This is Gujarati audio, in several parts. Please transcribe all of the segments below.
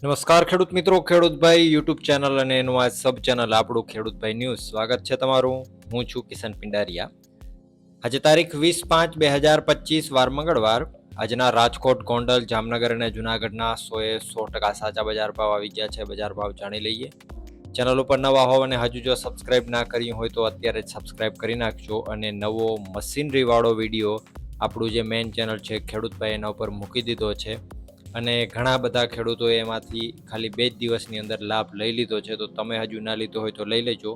નમસ્કાર ખેડૂત મિત્રો, ખેડૂતભાઈ યુટ્યુબ ચેનલ અને એનું આ સબ ચેનલ આપણું ખેડૂતભાઈ ન્યૂઝ. સ્વાગત છે તમારું. હું છું કિશન પિંડારિયા. આજે તારીખ 20/5/2025 વાર મંગળવાર. આજના રાજકોટ, ગોંડલ, જામનગર અને જુનાગઢના 100% સાચા બજાર ભાવ આવી ગયા છે. બજાર ભાવ જાણી લઈએ. ચેનલ ઉપર નવા હોવ અને હજુ જો સબસ્ક્રાઇબ ના કરી હોય તો અત્યારે જ સબસ્ક્રાઇબ કરી નાખજો. અને નવો મશીનરી વાળો વિડીયો આપણું જે મેઇન ચેનલ છે ખેડૂતભાઈ એના ઉપર મૂકી દીધો છે. અને ઘણા બધા ખેડૂતોએ એમાંથી ખાલી 2 જ દિવસની અંદર લાભ લઈ લીધો છે. તો તમે હજુ ના લીધો હોય તો લઈ લેજો.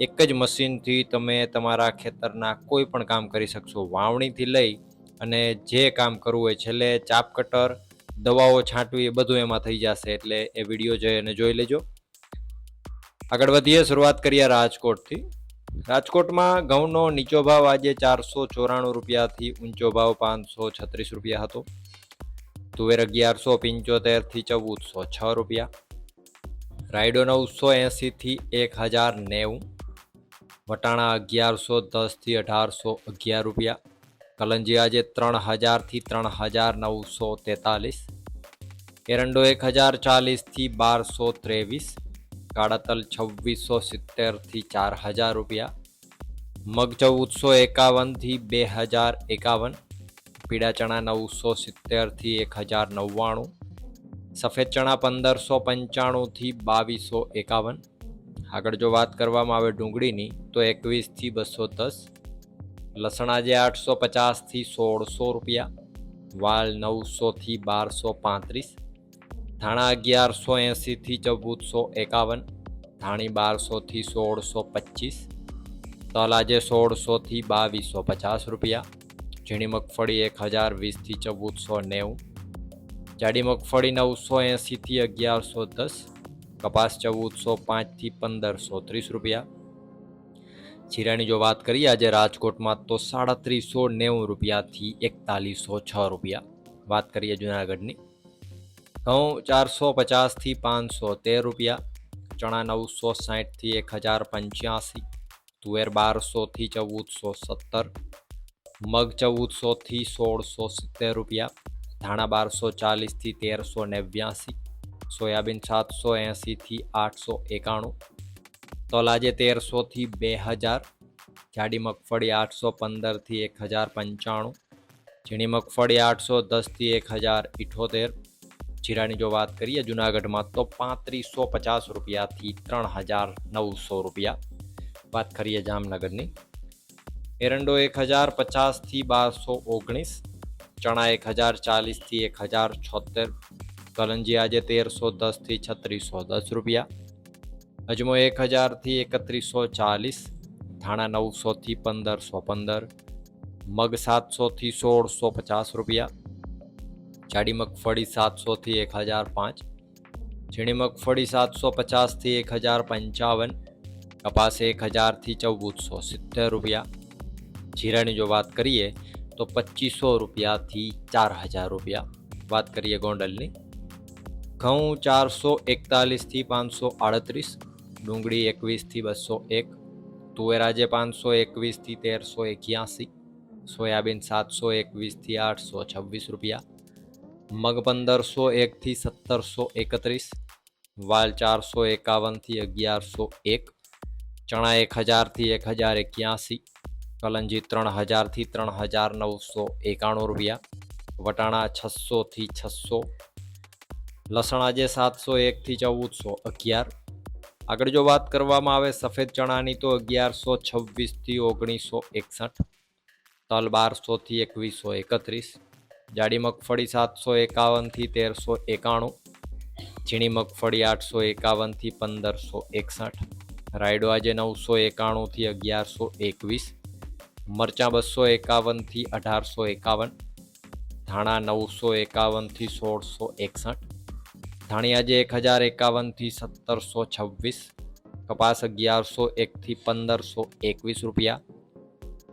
એક જ મશીનથી તમે તમારા ખેતરના કોઈ પણ કામ કરી શકશો. વાવણીથી લઈ અને જે કામ કરવું હોય, છેલ્લે ચાપ કટર, દવાઓ છાંટવી, એ બધું એમાં થઈ જશે. એટલે એ વિડીયો જોઈ લેજો. આગળ વધીએ, શરૂઆત કરીએ રાજકોટથી. રાજકોટમાં ઘઉંનો નીચો ભાવ આજે 494 રૂપિયાથી ઊંચો ભાવ 536 રૂપિયા હતો. તુવેર 1175 થી 1406 રૂપિયા. રાયડો 980 થી 1090. વટાણા 1110 થી 1811 રૂપિયા. કલંજી આજે 3000 થી 3943. એરંડો 1040 થી 1223. કાળા તલ 2670 થી 4000 રૂપિયા. મગ 1451 થી 2051. પીળા ચણા 970 થી 1099. સફેદ ચણા 1595 થી 2251. આગળ જો વાત કરવામાં આવે ડુંગળીની તો 21 થી 210. લસણ આજે 850 થી 1600 રૂપિયા. વાલ 900 થી 1235. ધાણા 1180 થી 1451. ધાણી 1200 થી 1625. તલ આજે 1600 થી 2250 રૂપિયા. ઝીણી મગફળી 1020 થી 1490. જાડી મગફળી 980 થી 1110. કપાસ 1405 થી 1530 રૂપિયા. જીરાની જો વાત કરીએ આજે રાજકોટમાં તો 3790 રૂપિયાથી 4106 રૂપિયા. વાત કરીએ જુનાગઢની. ઘઉં 450 થી 513 રૂપિયા. ચણા 960 થી 1085. તુવેર 1200 થી 1417. મગ 1400 થી 1670 રૂપિયા. ધાણા 1240 થી 1389. સોયાબીન 780 થી 891. તલ આજે 1300 થી 2000. જાડી મગફળી 815 થી 1095. ઝીણી મગફળી 810 થી 1078. જીરાની જો વાત કરીએ જુનાગઢમાં તો 3550 રૂપિયાથી 3900 રૂપિયા. વાત કરીએ જામનગરની. એરંડો 1050 થી 1219. ચણા 1040 થી 1076. કલંજી આજે 1310 થી 3610 રૂપિયા. અજમો 1000 થી 3140. ધાણા 900 થી 1515. મગ 700 થી 1650 રૂપિયા. જાડી મગફળી 700 થી 1005. ઝીણી મગફળી 750 થી 1055. કપાસ 1000 થી 1470 રૂપિયા. જીરાની જો વાત કરીએ તો 2500 રૂપિયાથી 4000 રૂપિયા. વાત કરીએ ગોંડલની. ઘઉં 441 થી 538. ડુંગળી 21 થી 201. તુવેર આજે 521 થી 1381. સોયાબીન 721 થી 826 રૂપિયા. મગ 1501 થી 1731. વાલ 451 થી 1101. ચણા 1000 થી 1081. કલંજી 3000 થી 3991 રૂપિયા. વટાણા 600 થી 600. લસણ આજે 701 થી 1411. આગળ જો વાત કરવામાં આવે સફેદ ચણાની તો 1126 થી 1961. તલ 1200 થી 2131. જાડી મગફળી 751 થી 1391. ઝીણી મગફળી 851 થી 1561. રાયડો આજે 991 થી 1121. મરચાં 251 થી 1851. ધાણા 951 થી 1661. ધાણી આજે 1051 થી 1726. કપાસ 1101 થી 1521 રૂપિયા.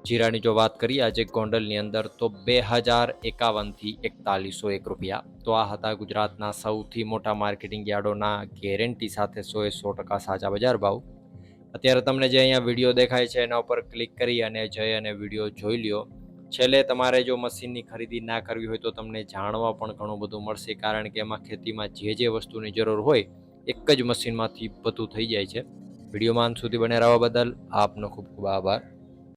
જીરાની જો વાત કરીએ આજે ગોંડલની અંદર તો 2051 થી 4101 રૂપિયા. તો આ હતા ગુજરાતના સૌથી મોટા માર્કેટિંગ યાર્ડોના ગેરંટી સાથે 100% સાચા બજાર ભાવ. અત્યારે તમને જે અહીંયા વિડીયો દેખાય છે એના ઉપર ક્લિક કરી અને જઈ અને વિડીયો જોઈ લ્યો. છેલ્લે તમારે જો મશીનની ખરીદી ના કરવી હોય તો તમને જાણવા પણ ઘણું બધું મળશે, કારણ કે એમાં ખેતીમાં જે વસ્તુની જરૂર હોય એક જ મશીનમાંથી બધું થઈ જાય છે. વિડીયોમાં અંત સુધી બને રહેવા બદલ આપનો ખૂબ ખૂબ આભાર.